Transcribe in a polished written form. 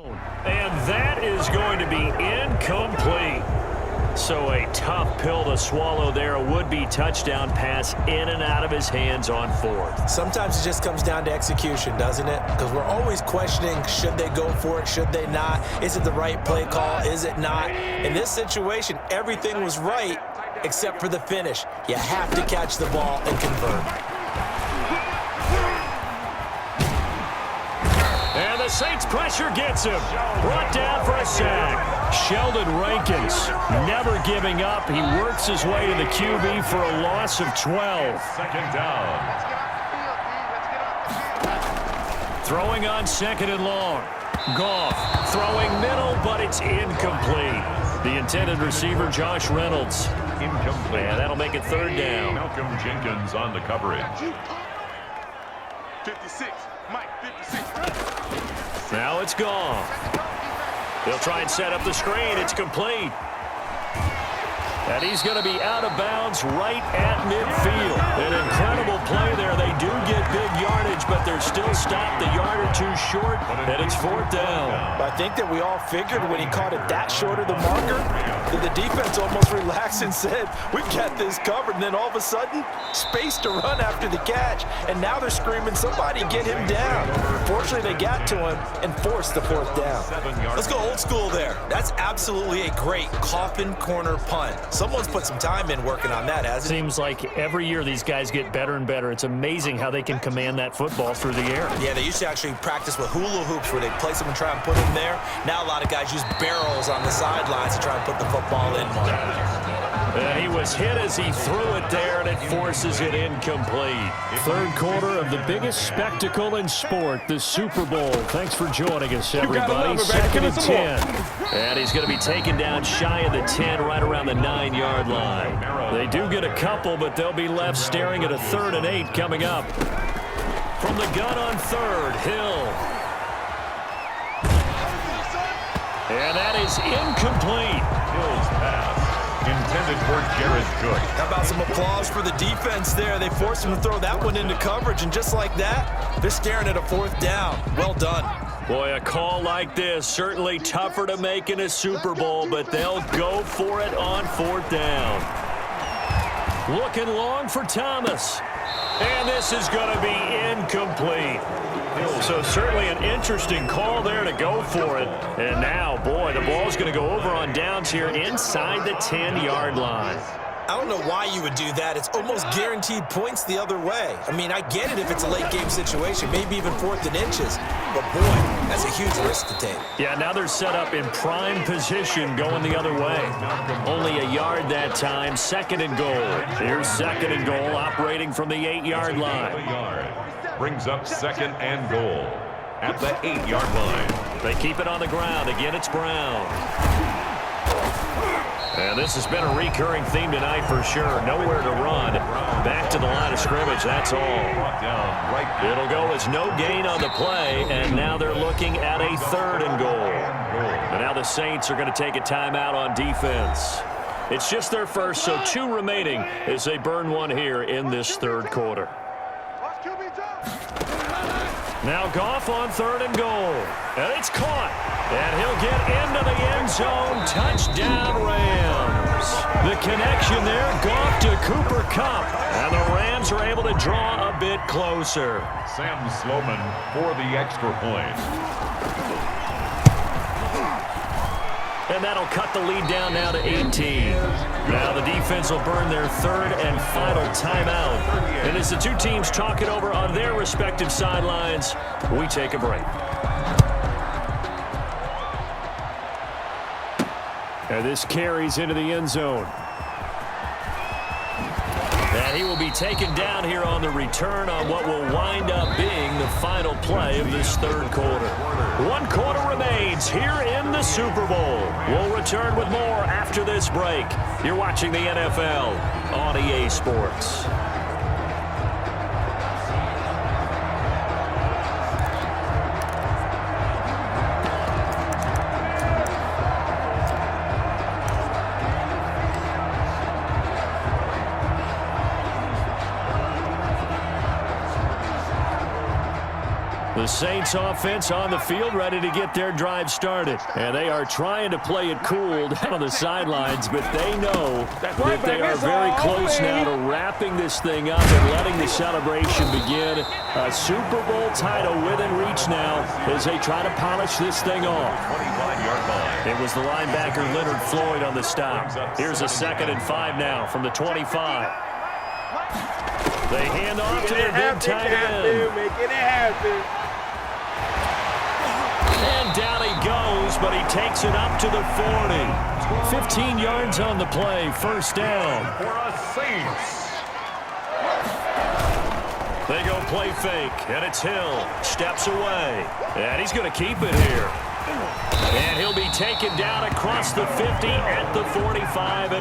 And that is going to be incomplete. So a tough pill to swallow there. A would-be touchdown pass in and out of his hands on fourth. Sometimes it just comes down to execution, doesn't it? Because we're always questioning, should they go for it, should they not? Is it the right play call, is it not? In this situation, everything was right except for the finish. You have to catch the ball and convert. And the Saints pressure gets him. Brought down for a sack. Sheldon Rankins never giving up. He works his way to the QB for a loss of 12. Second down. Throwing on second and long. Goff throwing middle, but it's incomplete. The intended receiver, Josh Reynolds. Incomplete. And that'll make it third down. Malcolm Jenkins on the coverage. 56. Mike, 56. Now it's gone. They'll try and set up the screen. It's complete. And he's going to be out of bounds right at midfield. An incredible play there. They do get big yardage, but they're still stopped a yard or two short, and it's fourth down. I think that we all figured when he caught it that short of the marker that the defense almost relaxed and said, we've got this covered. And then all of a sudden, space to run after the catch. And now they're screaming, somebody get him down. Fortunately, they got to him and forced the fourth down. Let's go old school there. That's absolutely a great coffin corner punt. Someone's put some time in working on that, hasn't it? Seems like every year these guys get better and better. It's amazing how they can command that football through the air. Yeah, they used to actually practice with hula hoops where they place them and try and put them there. Now a lot of guys use barrels on the sidelines to try and put the football in one. And he was hit as he threw it there, and it forces it incomplete. Third quarter of the biggest spectacle in sport, the Super Bowl. Thanks for joining us, everybody. Second and 10. And he's going to be taken down shy of the 10, right around the 9-yard line. They do get a couple, but they'll be left staring at a 3rd and 8 coming up. From the gun on third, Hill. And that is incomplete. Hill's pass intended for Jared Cook. How about some applause for the defense there? They forced him to throw that one into coverage, and just like that, they're staring at a fourth down. Well done. Boy, a call like this, certainly tougher to make in a Super Bowl, but they'll go for it on fourth down. Looking long for Thomas. And this is going to be incomplete. So certainly an interesting call there to go for it. And now, boy, the ball's going to go over on downs here inside the 10-yard line. I don't know why you would do that. It's almost guaranteed points the other way. I mean, I get it if it's a late-game situation, maybe even 4th and inches. But, boy, that's a huge risk to take. Yeah, now they're set up in prime position going the other way. Only a yard that time, 2nd and goal. Here's 2nd and goal operating from the 8-yard line. Brings up 2nd and goal at the 8-yard line. They keep it on the ground. Again, it's Brown. And this has been a recurring theme tonight for sure. Nowhere to run. Back to the line of scrimmage, that's all. It'll go as no gain on the play, and now they're looking at a 3rd and goal. And now the Saints are going to take a timeout on defense. It's just their first, so 2 remaining as they burn one here in this 3rd quarter. Now Goff on 3rd and goal. And it's caught. And he'll get into the end zone. Touchdown, Rams. The connection there, Goff to Cooper Kupp. And the Rams are able to draw a bit closer. Sam Sloman for the extra point. And that'll cut the lead down now to 18. Now the defense will burn their 3rd and final timeout. And as the two teams talk it over on their respective sidelines, we take a break. And this carries into the end zone. And he will be taken down here on the return on what will wind up being the final play of this 3rd quarter. 1 quarter remains here in the Super Bowl. We'll return with more after this break. You're watching the NFL on EA Sports. The Saints offense on the field, ready to get their drive started. And they are trying to play it cool down on the sidelines, but they know that they are very close now to wrapping this thing up and letting the celebration begin. A Super Bowl title within reach now as they try to polish this thing off. 25-yard line. It was the linebacker Leonard Floyd on the stop. Here's a 2nd and 5 now from the 25. They hand off to their big tight end. Making it happen. And down he goes, but he takes it up to the 40. 15 yards on the play, first down. For a Saints. They go play fake, and it's Hill. Steps away, and he's going to keep it here. And he'll be taken down across the 50 at the 45.